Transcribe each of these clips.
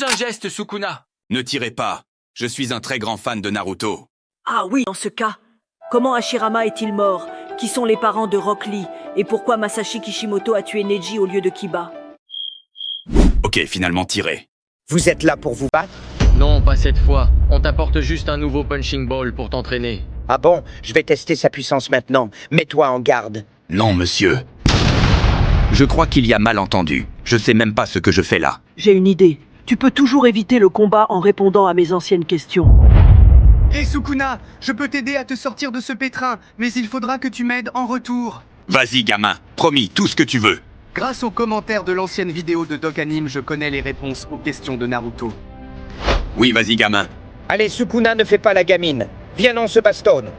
Fais un geste, Sukuna. Ne tirez pas. Je suis un très grand fan de Naruto. Ah oui, dans ce cas. Comment Hashirama est-il mort? Qui sont les parents de Rock Lee? Et pourquoi Masashi Kishimoto a tué Neji au lieu de Kiba? Ok, finalement tirez. Vous êtes là pour vous battre? Non, pas cette fois. On t'apporte juste un nouveau punching ball pour t'entraîner. Ah bon? Je vais tester sa puissance maintenant. Mets-toi en garde. Non, monsieur. Je crois qu'il y a malentendu. Je sais même pas ce que je fais là. J'ai une idée. Tu peux toujours éviter le combat en répondant à mes anciennes questions. Hé Sukuna, je peux t'aider à te sortir de ce pétrin, mais il faudra que tu m'aides en retour. Vas-y, gamin. Promis, tout ce que tu veux. Grâce aux commentaires de l'ancienne vidéo de Doc Anime, je connais les réponses aux questions de Naruto. Oui, vas-y, gamin. Allez, Sukuna, ne fais pas la gamine. Viens, on se bastonne.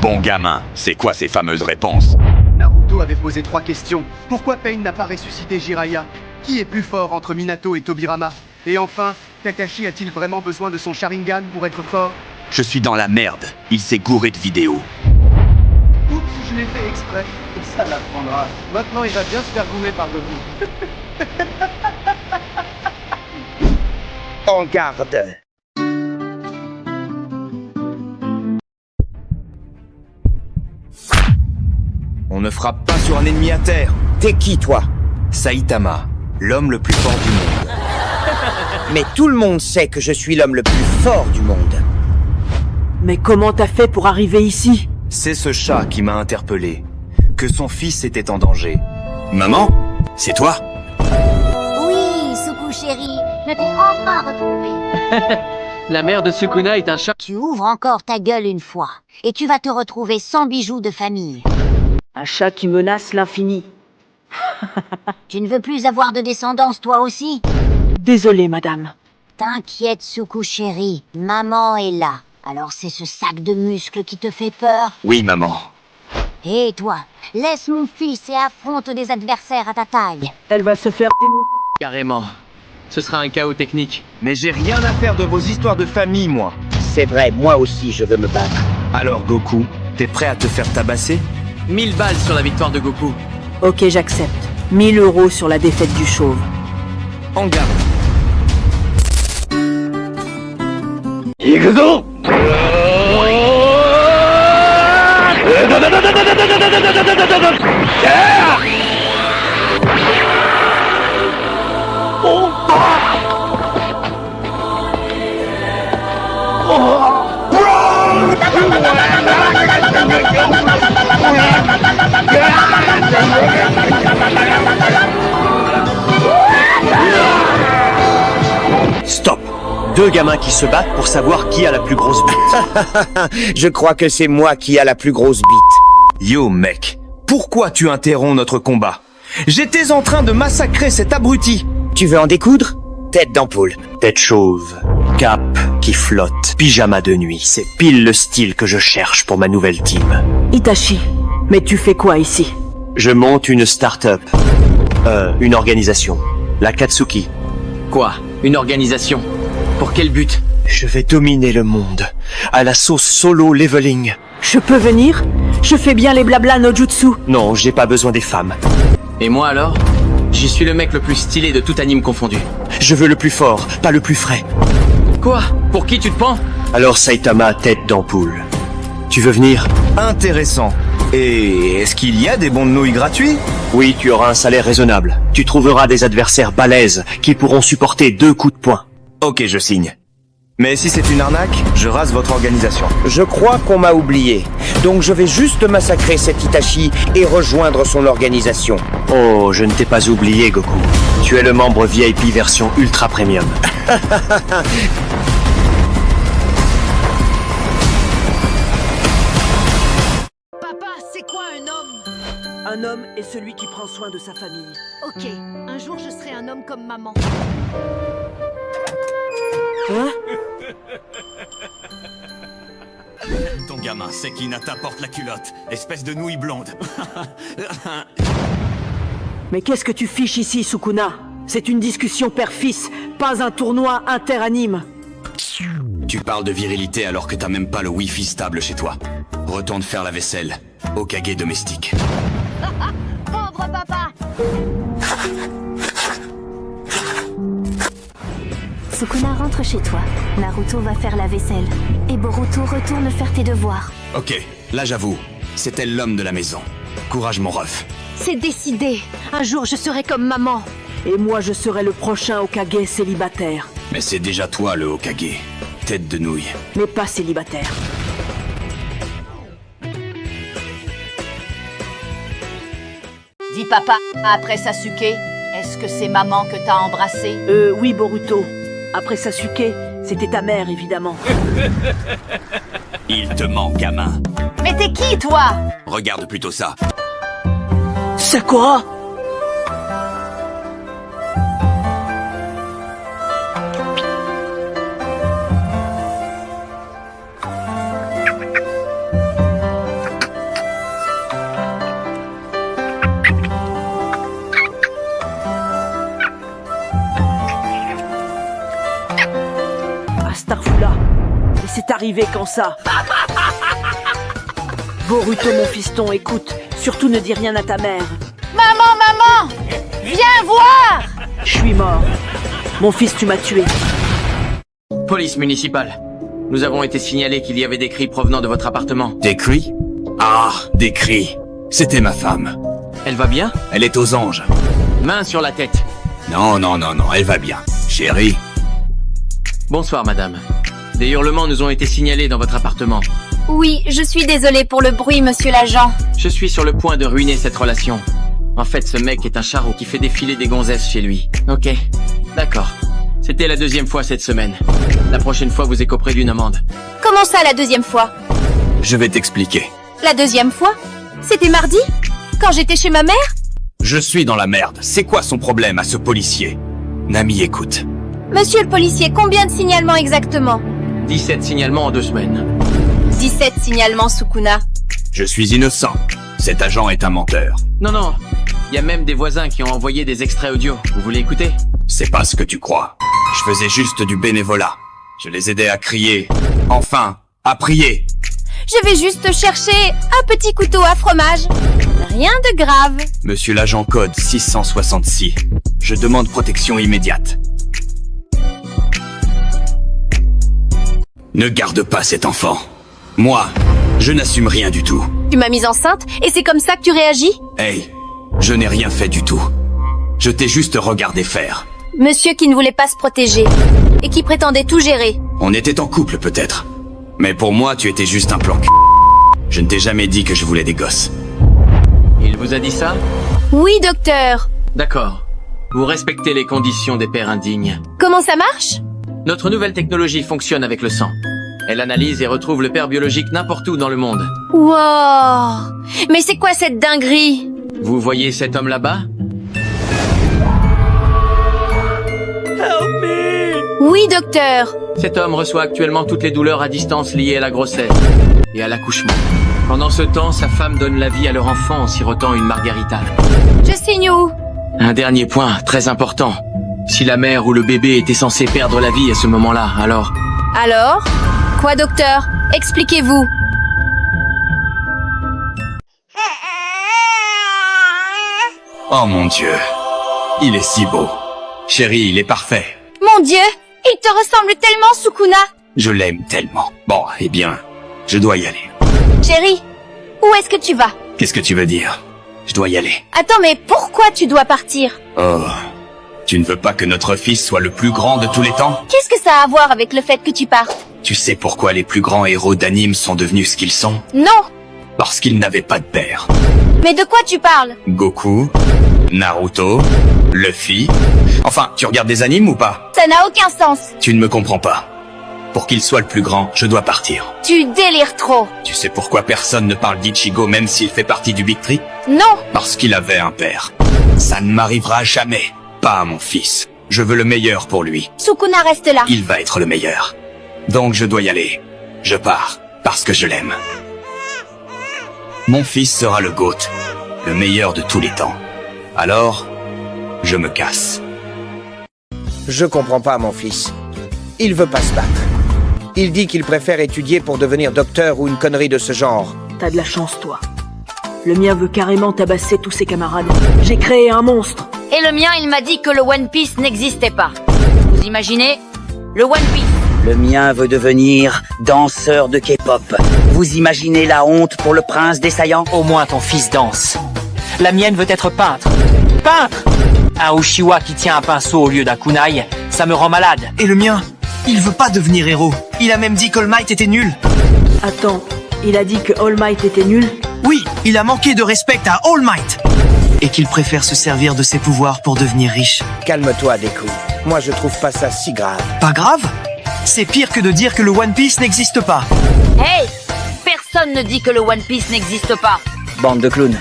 Bon gamin, c'est quoi ces fameuses réponses? Naruto avait posé 3 questions. Pourquoi Pain n'a pas ressuscité Jiraiya? Qui est plus fort entre Minato et Tobirama? Et enfin, Kakashi a-t-il vraiment besoin de son Sharingan pour être fort? Je suis dans la merde. Il s'est gouré de vidéos. Oups, je l'ai fait exprès. Ça l'apprendra. Maintenant, il va bien se faire goumer par Goku. En garde. On ne frappe pas sur un ennemi à terre. T'es qui, toi? Saitama, l'homme le plus fort du monde. Mais tout le monde sait que je suis l'homme le plus fort du monde. Mais comment t'as fait pour arriver ici? C'est ce chat qui m'a interpellé. Que son fils était en danger. Maman? C'est toi? Oui, Suku chérie, je t'ai enfin retrouvé. La mère de Sukuna est un chat. Tu ouvres encore ta gueule une fois, et tu vas te retrouver sans bijoux de famille. Un chat qui menace l'infini. Tu ne veux plus avoir de descendance toi aussi? Désolée, madame. T'inquiète, Suku chérie, maman est là. Alors c'est ce sac de muscles qui te fait peur? Oui, maman. Et toi, laisse mon fils et affronte des adversaires à ta taille. Elle va se faire... Carrément. Ce sera un chaos technique. Mais j'ai rien à faire de vos histoires de famille, moi. C'est vrai, moi aussi je veux me battre. Alors Goku, t'es prêt à te faire tabasser? 1000 balles sur la victoire de Goku. Ok, j'accepte. 1000 € sur la défaite du chauve. En garde. Stop! 2 gamins qui se battent pour savoir qui a la plus grosse bite. Je crois que c'est moi qui a la plus grosse bite. Yo mec, pourquoi tu interromps notre combat? J'étais en train de massacrer cet abruti. Tu veux en découdre? Tête d'ampoule. Tête chauve, cap qui flotte, pyjama de nuit. C'est pile le style que je cherche pour ma nouvelle team. Itachi, mais tu fais quoi ici? Je monte une start-up. Une organisation. La Katsuki. Quoi? Une organisation? Pour quel but? Je vais dominer le monde. À la sauce solo leveling. Je peux venir? Je fais bien les blabla no jutsu. Non, j'ai pas besoin des femmes. Et moi alors? J'y suis le mec le plus stylé de tout anime confondu. Je veux le plus fort, pas le plus frais. Quoi? Pour qui tu te prends? Alors Saitama, tête d'ampoule. Tu veux venir? Intéressant. Et est-ce qu'il y a des bons de nouilles gratuits? Oui, tu auras un salaire raisonnable. Tu trouveras des adversaires balèzes qui pourront supporter 2 coups de poing. Ok, je signe. Mais si c'est une arnaque, je rase votre organisation. Je crois qu'on m'a oublié. Donc je vais juste massacrer cet Itachi et rejoindre son organisation. Oh, je ne t'ai pas oublié, Goku. Tu es le membre VIP version ultra premium. Papa, c'est quoi un homme? Un homme est celui qui prend soin de sa famille. Ok, un jour je serai un homme comme maman. Hein? Ton gamin, c'est qui t'apporte la culotte. Espèce de nouille blonde. Mais qu'est-ce que tu fiches ici, Sukuna? C'est une discussion père-fils, pas un tournoi inter-anime. Tu parles de virilité alors que t'as même pas le wifi stable chez toi. Retourne faire la vaisselle. Hokage domestique. Pauvre papa! Sukuna rentre chez toi. Naruto va faire la vaisselle. Et Boruto retourne faire tes devoirs. Ok, là j'avoue, c'est elle l'homme de la maison. Courage mon ref. C'est décidé. Un jour, je serai comme maman. Et moi, je serai le prochain Hokage célibataire. Mais c'est déjà toi le Hokage. Tête de nouille. Mais pas célibataire. Dis papa, après Sasuke, est-ce que c'est maman que t'as embrassée? Oui, Boruto. Après Sasuke, c'était ta mère, évidemment. Il te ment, gamin. Mais t'es qui, toi? Regarde plutôt ça. Sakura! Astaghfirullah. Et c'est arrivé quand ça? Boruto, mon fiston, écoute. Surtout ne dis rien à ta mère. Maman! Viens voir! Je suis mort. Mon fils, tu m'as tué. Police municipale. Nous avons été signalés qu'il y avait des cris provenant de votre appartement. Des cris? Ah, des cris. C'était ma femme. Elle va bien? Elle est aux anges. Main sur la tête. Non, elle va bien. Chérie. Bonsoir, madame. Des hurlements nous ont été signalés dans votre appartement. Oui, je suis désolée pour le bruit, monsieur l'agent. Je suis sur le point de ruiner cette relation. En fait, ce mec est un charreau qui fait défiler des gonzesses chez lui. Ok, d'accord. C'était la 2e fois cette semaine. La prochaine fois, vous écoperez d'une amende. Comment ça, la 2e fois? Je vais t'expliquer. La 2e fois? C'était mardi? Quand j'étais chez ma mère? Je suis dans la merde. C'est quoi son problème à ce policier? Nami, écoute. Monsieur le policier, combien de signalements exactement? 17 signalements en 2 semaines. 17 signalements, Sukuna. Je suis innocent. Cet agent est un menteur. Non. Il y a même des voisins qui ont envoyé des extraits audio. Vous voulez écouter? C'est pas ce que tu crois. Je faisais juste du bénévolat. Je les aidais à crier. Enfin, à prier. Je vais juste chercher un petit couteau à fromage. Rien de grave. Monsieur l'agent code 666. Je demande protection immédiate. Ne garde pas cet enfant. Moi, je n'assume rien du tout. Tu m'as mise enceinte et c'est comme ça que tu réagis? Hey, je n'ai rien fait du tout. Je t'ai juste regardé faire. Monsieur qui ne voulait pas se protéger et qui prétendait tout gérer. On était en couple peut-être. Mais pour moi, tu étais juste un plan c***. Je ne t'ai jamais dit que je voulais des gosses. Il vous a dit ça? Oui, docteur. D'accord. Vous respectez les conditions des pères indignes. Comment ça marche? Notre nouvelle technologie fonctionne avec le sang. Elle analyse et retrouve le père biologique n'importe où dans le monde. Wow! Mais c'est quoi cette dinguerie? Vous voyez cet homme là-bas? Oui, docteur. Cet homme reçoit actuellement toutes les douleurs à distance liées à la grossesse et à l'accouchement. Pendant ce temps, sa femme donne la vie à leur enfant en sirotant une margarita. Je signe où? Un dernier point, très important. Si la mère ou le bébé était censé perdre la vie à ce moment-là, alors... Alors? Quoi, docteur? Expliquez-vous. Oh mon Dieu. Il est si beau. Chérie, il est parfait. Mon Dieu! Il te ressemble tellement, Sukuna! Je l'aime tellement. Bon, eh bien, je dois y aller. Chérie, où est-ce que tu vas? Qu'est-ce que tu veux dire? Je dois y aller. Attends, mais pourquoi tu dois partir? Oh, tu ne veux pas que notre fils soit le plus grand de tous les temps? Qu'est-ce que ça a à voir avec le fait que tu partes? Tu sais pourquoi les plus grands héros d'anime sont devenus ce qu'ils sont? Non! Parce qu'ils n'avaient pas de père. Mais de quoi tu parles? Goku, Naruto, Luffy... Enfin, tu regardes des animes ou pas? Ça n'a aucun sens. Tu ne me comprends pas. Pour qu'il soit le plus grand, je dois partir. Tu délires trop. Tu sais pourquoi personne ne parle d'Ichigo même s'il fait partie du Big Tree? Non. Parce qu'il avait un père. Ça ne m'arrivera jamais. Pas à mon fils. Je veux le meilleur pour lui. Sukuna reste là. Il va être le meilleur. Donc je dois y aller. Je pars, parce que je l'aime. Mon fils sera le GOAT, le meilleur de tous les temps. Alors, je me casse. Je comprends pas, mon fils. Il veut pas se battre. Il dit qu'il préfère étudier pour devenir docteur ou une connerie de ce genre. T'as de la chance, toi. Le mien veut carrément tabasser tous ses camarades. J'ai créé un monstre. Et le mien, il m'a dit que le One Piece n'existait pas. Vous imaginez? Le One Piece. Le mien veut devenir danseur de K-pop. Vous imaginez la honte pour le prince des saillants? Au moins ton fils danse. La mienne veut être peintre. Peintre! Un Uchiwa qui tient un pinceau au lieu d'un kunai, ça me rend malade. Et le mien, il veut pas devenir héros. Il a même dit qu'All Might était nul. Attends, il a dit que All Might était nul? Oui, il a manqué de respect à All Might. Et qu'il préfère se servir de ses pouvoirs pour devenir riche. Calme-toi, Deku. Moi, je trouve pas ça si grave. Pas grave? C'est pire que de dire que le One Piece n'existe pas. Hey! Personne ne dit que le One Piece n'existe pas. Bande de clowns.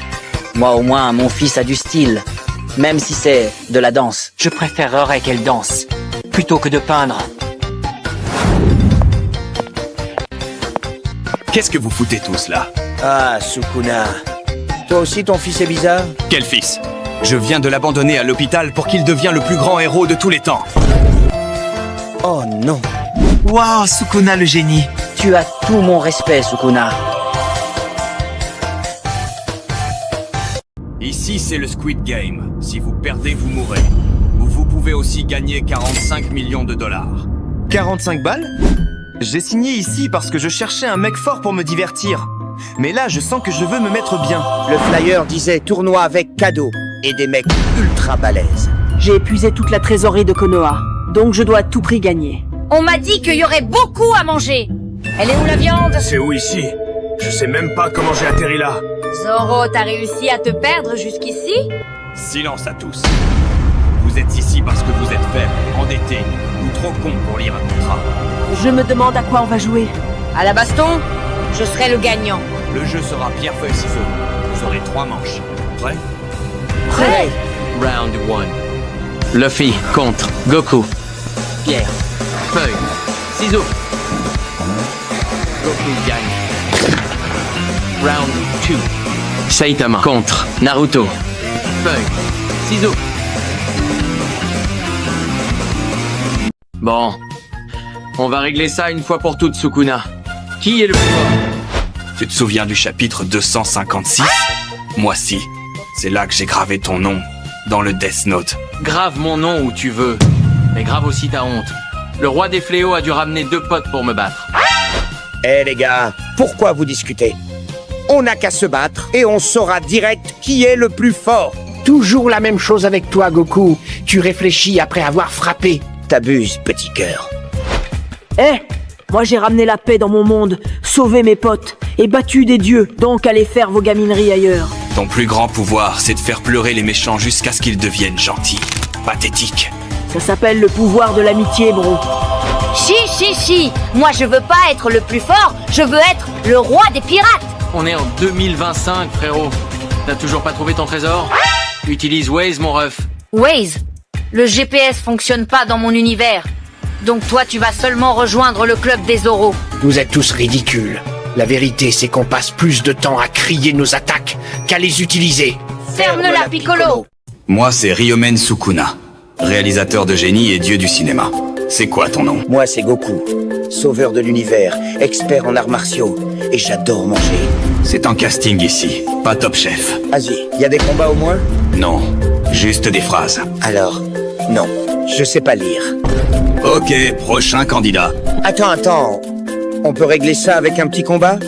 Moi au moins, mon fils a du style. Même si c'est de la danse. Je préférerais qu'elle danse, plutôt que de peindre. Qu'est-ce que vous foutez tous là? Ah, Sukuna. Toi aussi, ton fils est bizarre? Quel fils? Je viens de l'abandonner à l'hôpital pour qu'il devienne le plus grand héros de tous les temps. Oh non. Waouh, Sukuna le génie. Tu as tout mon respect, Sukuna. Ici, c'est le Squid Game. Si vous perdez, vous mourrez. Ou vous pouvez aussi gagner 45 millions de dollars. 45 balles? J'ai signé ici parce que je cherchais un mec fort pour me divertir. Mais là, je sens que je veux me mettre bien. Le flyer disait tournoi avec cadeau et des mecs ultra balèzes. J'ai épuisé toute la trésorerie de Konoha, donc je dois à tout prix gagner. On m'a dit qu'il y aurait beaucoup à manger. Elle est où la viande? C'est où ici? Je sais même pas comment j'ai atterri là. Zoro, t'as réussi à te perdre jusqu'ici? Silence à tous. Vous êtes ici parce que vous êtes faible, endetté ou trop con pour lire un contrat. Je me demande à quoi on va jouer. À la baston, je serai le gagnant. Le jeu sera pierre-feuille-ciseaux. Vous aurez 3 manches. Prêt? Prêt? Round 1. Luffy contre Goku. Pierre, feuille, ciseaux. Goku gagne. Round 2. Saitama contre Naruto. Feuille, ciseaux. Bon. On va régler ça une fois pour toutes, Sukuna. Qui est le plus fort? Tu te souviens du chapitre 256? Moi si. C'est là que j'ai gravé ton nom, dans le Death Note. Grave mon nom où tu veux, mais grave aussi ta honte. Le roi des fléaux a dû ramener 2 potes pour me battre. Eh les gars, pourquoi vous discutez? On n'a qu'à se battre et on saura direct qui est le plus fort. Toujours la même chose avec toi, Goku. Tu réfléchis après avoir frappé. T'abuses, petit cœur. Eh, moi j'ai ramené la paix dans mon monde, sauvé mes potes et battu des dieux, donc allez faire vos gamineries ailleurs. Ton plus grand pouvoir, c'est de faire pleurer les méchants jusqu'à ce qu'ils deviennent gentils. Pathétique. Ça s'appelle le pouvoir de l'amitié, bro. Chi. Moi je veux pas être le plus fort, je veux être le roi des pirates. On est en 2025, frérot. T'as toujours pas trouvé ton trésor? Utilise Waze, mon ref. Waze, le GPS fonctionne pas dans mon univers. Donc toi, tu vas seulement rejoindre le club des Zoro. Vous êtes tous ridicules. La vérité, c'est qu'on passe plus de temps à crier nos attaques qu'à les utiliser. Ferme-la, Piccolo. Moi, c'est Ryomen Sukuna, réalisateur de génie et dieu du cinéma. C'est quoi ton nom? Moi, c'est Goku, sauveur de l'univers, expert en arts martiaux, et j'adore manger. C'est un casting ici, pas Top Chef. Vas-y, y a des combats au moins? Non, juste des phrases. Alors, non, je sais pas lire. Ok, prochain candidat. Attends, on peut régler ça avec un petit combat?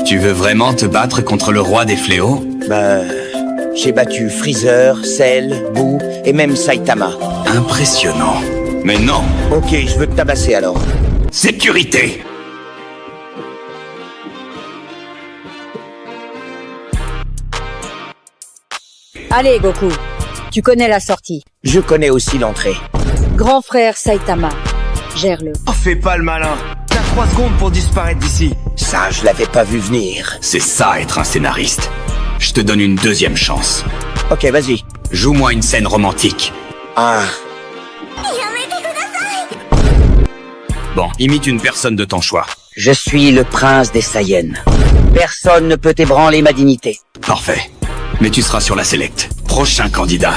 Tu veux vraiment te battre contre le roi des fléaux? Bah, j'ai battu Freezer, Cell, Boo et même Saitama. Impressionnant. Mais non. Ok, je veux te tabasser alors. Sécurité! Allez, Goku, tu connais la sortie. Je connais aussi l'entrée. Grand frère Saitama, gère-le. Oh, fais pas le malin. T'as 3 secondes pour disparaître d'ici. Ça, je l'avais pas vu venir. C'est ça, être un scénariste. Je te donne une 2e chance. Ok, vas-y. Joue-moi une scène romantique. Ah. Bon, imite une personne de ton choix. Je suis le prince des Saiyans. Personne ne peut ébranler ma dignité. Parfait. Mais tu seras sur la select. Prochain candidat.